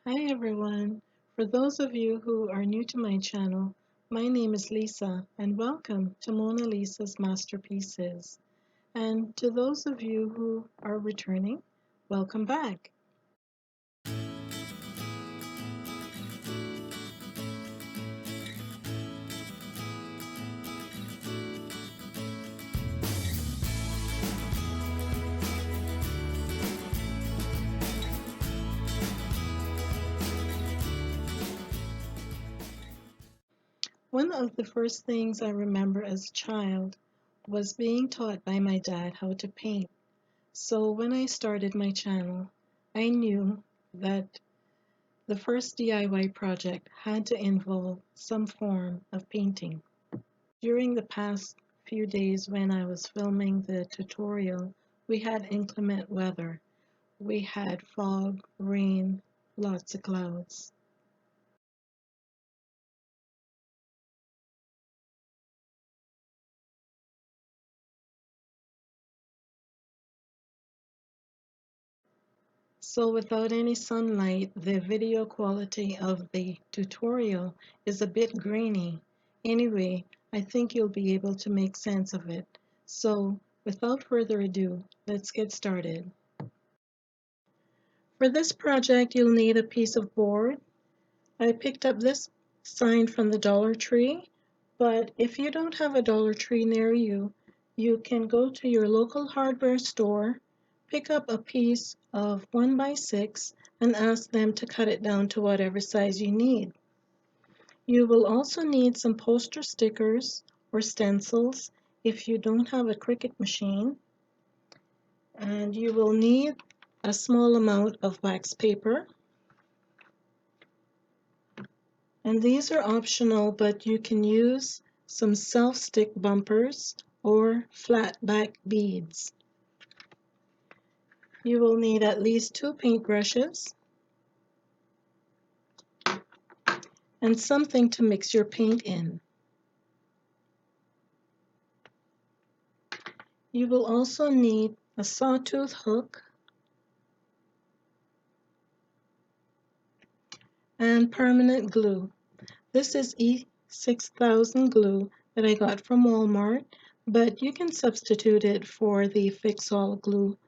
Hi everyone. For those of you who are new to my channel, my name is Lisa and welcome to Mona Lisa's Masterpieces. And to those of you who are returning, welcome back. One of the first things I remember as a child was being taught by my dad how to paint. So when I started my channel, I knew that the first DIY project had to involve some form of painting. During the past few days when I was filming the tutorial, we had inclement weather. We had fog, rain, lots of clouds. So without any sunlight, the video quality of the tutorial is a bit grainy. Anyway, I think you'll be able to make sense of it. So without further ado, let's get started. For this project, you'll need a piece of board. I picked up this sign from the Dollar Tree, but if you don't have a Dollar Tree near you, you can go to your local hardware store, pick up a piece of 1x6 and ask them to cut it down to whatever size you need. You will also need some poster stickers or stencils if you don't have a Cricut machine, and you will need a small amount of wax paper. And these are optional, but you can use some self-stick bumpers or flat back beads. You will need at least 2 paintbrushes and something to mix your paint in. You will also need a sawtooth hook and permanent glue. This is E6000 glue that I got from Walmart, but you can substitute it for the Fix-All glue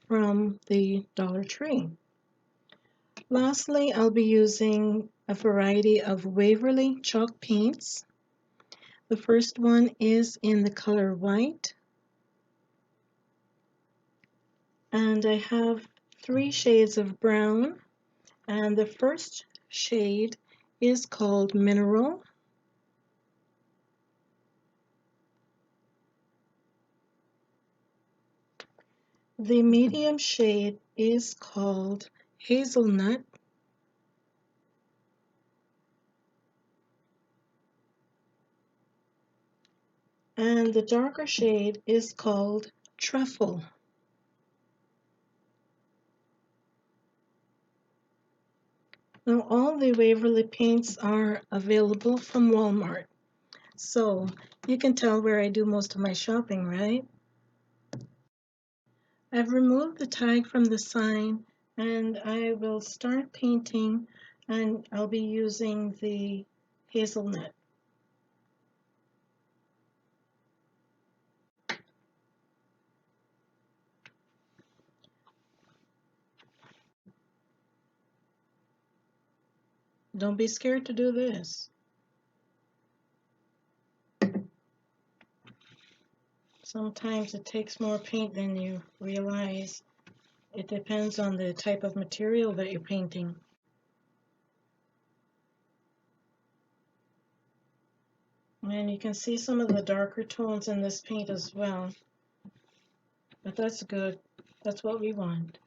from the Dollar Tree. Lastly, I'll be using a variety of Waverly chalk paints. The first one is in the color white, and I have 3 shades of brown, and the first shade is called Mineral. The medium shade is called Hazelnut, and the darker shade is called Truffle. Now all the Waverly paints are available from Walmart, so you can tell where I do most of my shopping, right? I've removed the tag from the sign and I will start painting, and I'll be using the hazelnut. Don't be scared to do this. Sometimes it takes more paint than you realize. It depends on the type of material that you're painting. And you can see some of the darker tones in this paint as well. But that's good. That's what we want.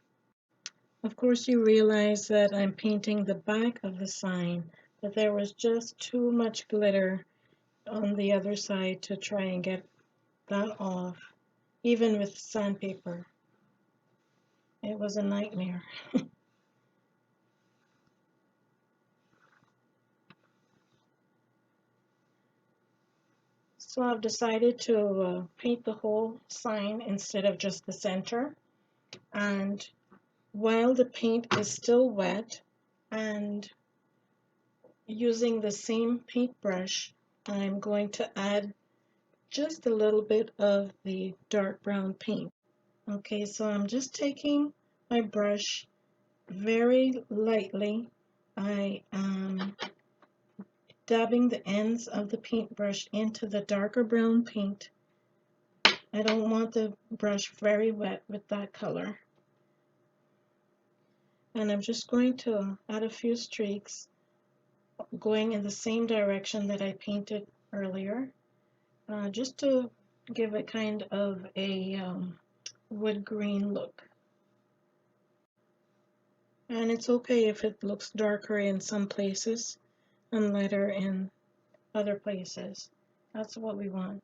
Of course, you realize that I'm painting the back of the sign, but there was just too much glitter on the other side to try and get that off, even with sandpaper. It was a nightmare. So I've decided to paint the whole sign instead of just the center. And while the paint is still wet, And using the same paintbrush, I'm going to add just a little bit of the dark brown paint. Okay, so I'm just taking my brush very lightly. I am dabbing the ends of the paintbrush into the darker brown paint. I don't want the brush very wet with that color. And I'm just going to add a few streaks going in the same direction that I painted earlier, just to give it kind of a wood green look. And it's okay if it looks darker in some places and lighter in other places. That's what we want.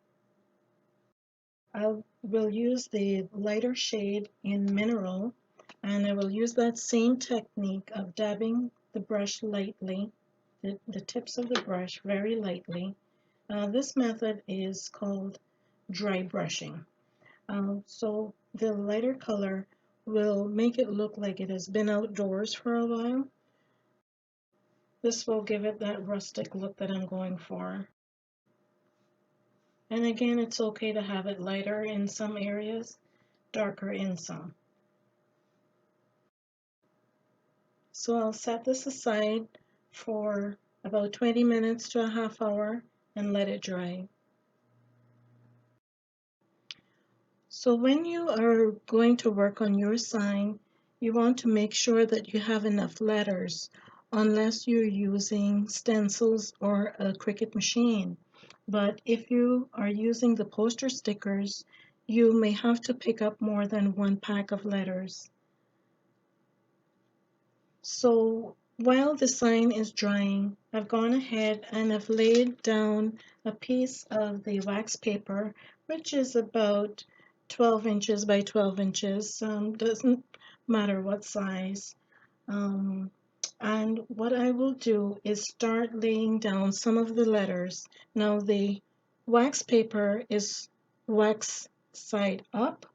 I will use the lighter shade in Mineral, and I will use that same technique of dabbing the brush lightly, the tips of the brush very lightly. This method is called dry brushing. So the lighter color will make it look like it has been outdoors for a while. This will give it that rustic look that I'm going for. And again, it's okay to have it lighter in some areas, darker in some. So I'll set this aside for about 20 minutes to a half hour and let it dry. So when you are going to work on your sign, you want to make sure that you have enough letters, unless you're using stencils or a Cricut machine. But if you are using the poster stickers, you may have to pick up more than one pack of letters. So while the sign is drying, I've gone ahead and I've laid down a piece of the wax paper, which is about 12 inches by 12 inches. Doesn't matter what size. And what I will do is start laying down some of the letters. Now the wax paper is wax side up,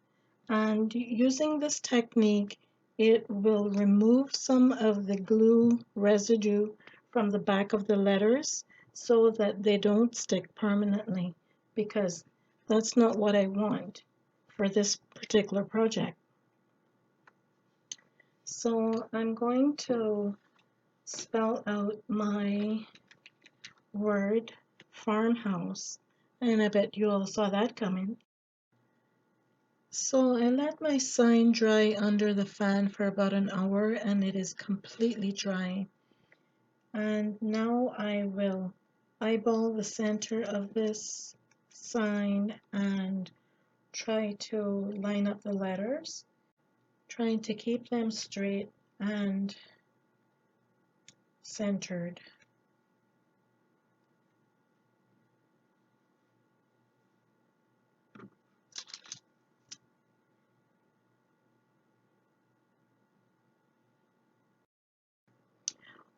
and using this technique, it will remove some of the glue residue from the back of the letters so that they don't stick permanently, because that's not what I want for this particular project. So I'm going to spell out my word farmhouse, and I bet you all saw that coming. So I let my sign dry under the fan for about an hour, and it is completely dry. And now I will eyeball the center of this sign and try to line up the letters, trying to keep them straight and centered.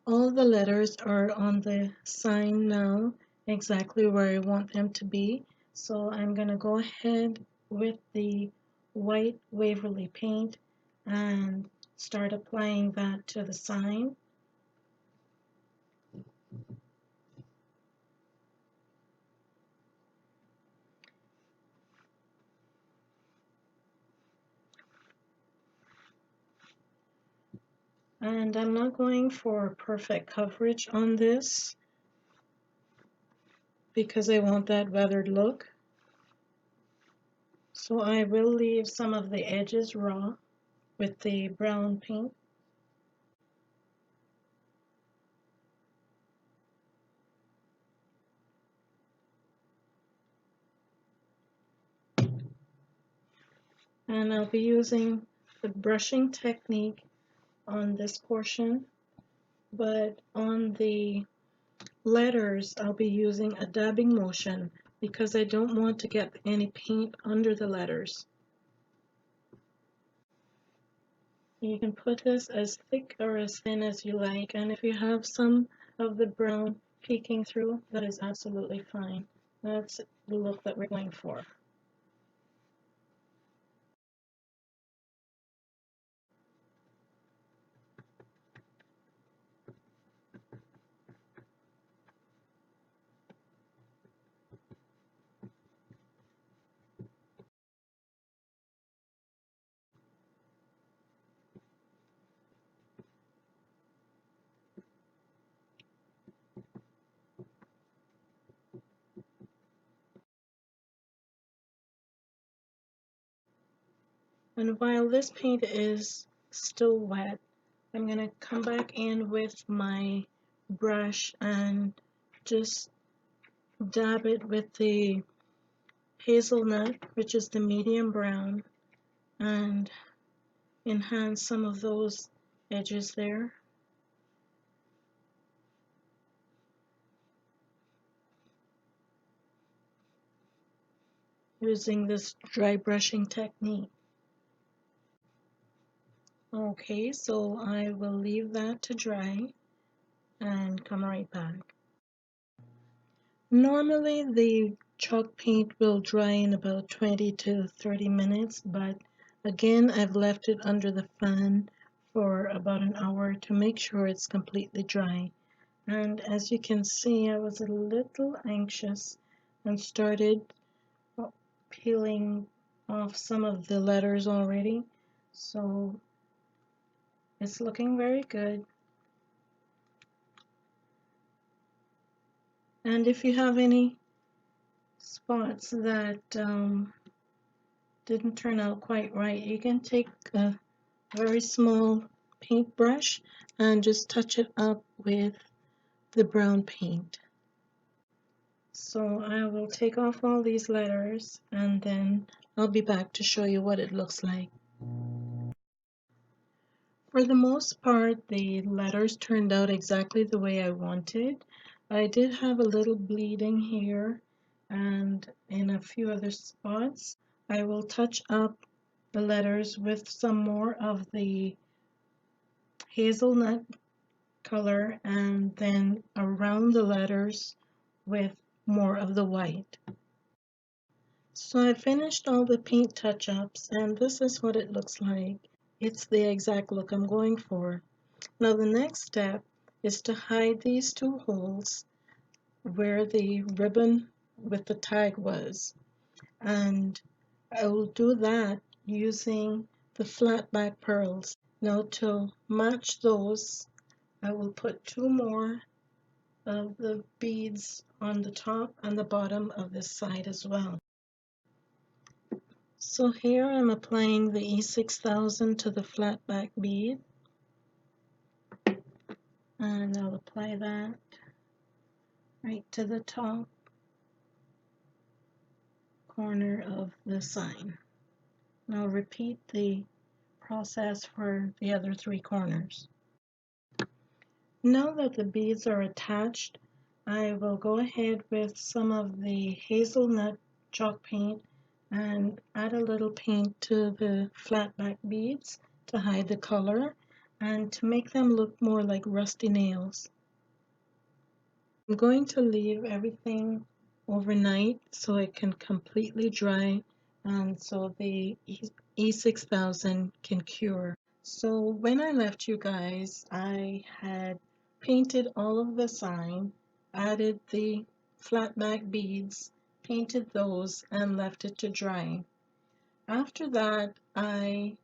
All the letters are on the sign now, exactly where I want them to be. So I'm going to go ahead with the white Waverly paint and start applying that to the sign. And I'm not going for perfect coverage on this because I want that weathered look. So I will leave some of the edges raw with the brown paint. And I'll be using the brushing technique on this portion, but on the letters I'll be using a dabbing motion because I don't want to get any paint under the letters. You can put this as thick or as thin as you like, and if you have some of the brown peeking through, that is absolutely fine. That's the look that we're going for. And while this paint is still wet, I'm going to come back in with my brush and just dab it with the Hazelnut, which is the medium brown, and enhance some of those edges there. Using this dry brushing technique. Okay, so I will leave that to dry and come right back. Normally the chalk paint will dry in about 20 to 30 minutes, but again I've left it under the fan for about an hour to make sure it's completely dry. And as you can see, I was a little anxious and started peeling off some of the letters already, so it's looking very good. And if you have any spots that didn't turn out quite right, you can take a very small paintbrush and just touch it up with the brown paint. So I will take off all these letters and then I'll be back to show you what it looks like. For the most part, the letters turned out exactly the way I wanted. I did have a little bleeding here and in a few other spots. I will touch up the letters with some more of the hazelnut color and then around the letters with more of the white. So I finished all the paint touch-ups and this is what it looks like. It's the exact look I'm going for. Now the next step is to hide these two holes where the ribbon with the tag was, and I will do that using the flat back pearls. Now to match those, I will put two more of the beads on the top and the bottom of this side as well. So here I'm applying the E6000 to the flat back bead, and I'll apply that right to the top corner of the sign. Now repeat the process for the other three corners. Now that the beads are attached, I will go ahead with some of the hazelnut chalk paint and add a little paint to the flat back beads to hide the color and to make them look more like rusty nails. I'm going to leave everything overnight so it can completely dry and so the E6000 can cure. So when I left you guys, I had painted all of the sign, added the flat back beads, painted those, and left it to dry. After that, I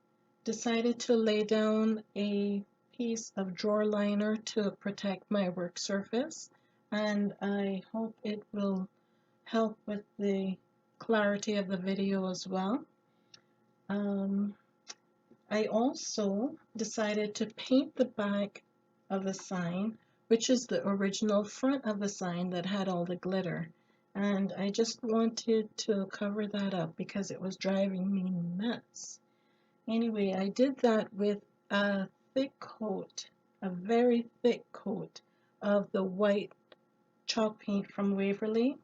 decided to lay down a piece of drawer liner to protect my work surface, and I hope it will help with the clarity of the video as well. I also decided to paint the back of the sign, which is the original front of the sign that had all the glitter. And I just wanted to cover that up because it was driving me nuts. Anyway, I did that with a thick coat, a very thick coat of the white chalk paint from Waverly.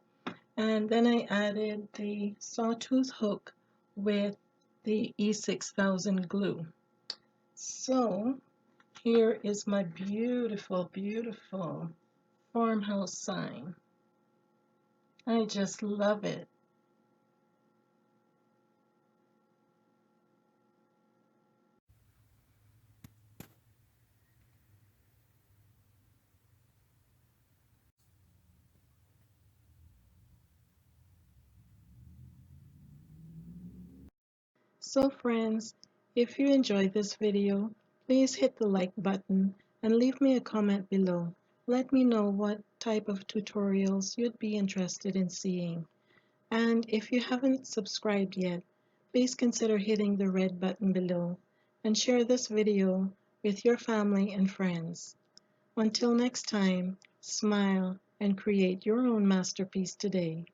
And then I added the sawtooth hook with the E6000 glue. So here is my beautiful, beautiful farmhouse sign. I just love it. So friends, if you enjoyed this video, please hit the like button and leave me a comment below. Let me know what type of tutorials you'd be interested in seeing. And if you haven't subscribed yet, please consider hitting the red button below and share this video with your family and friends. Until next time, smile and create your own masterpiece today.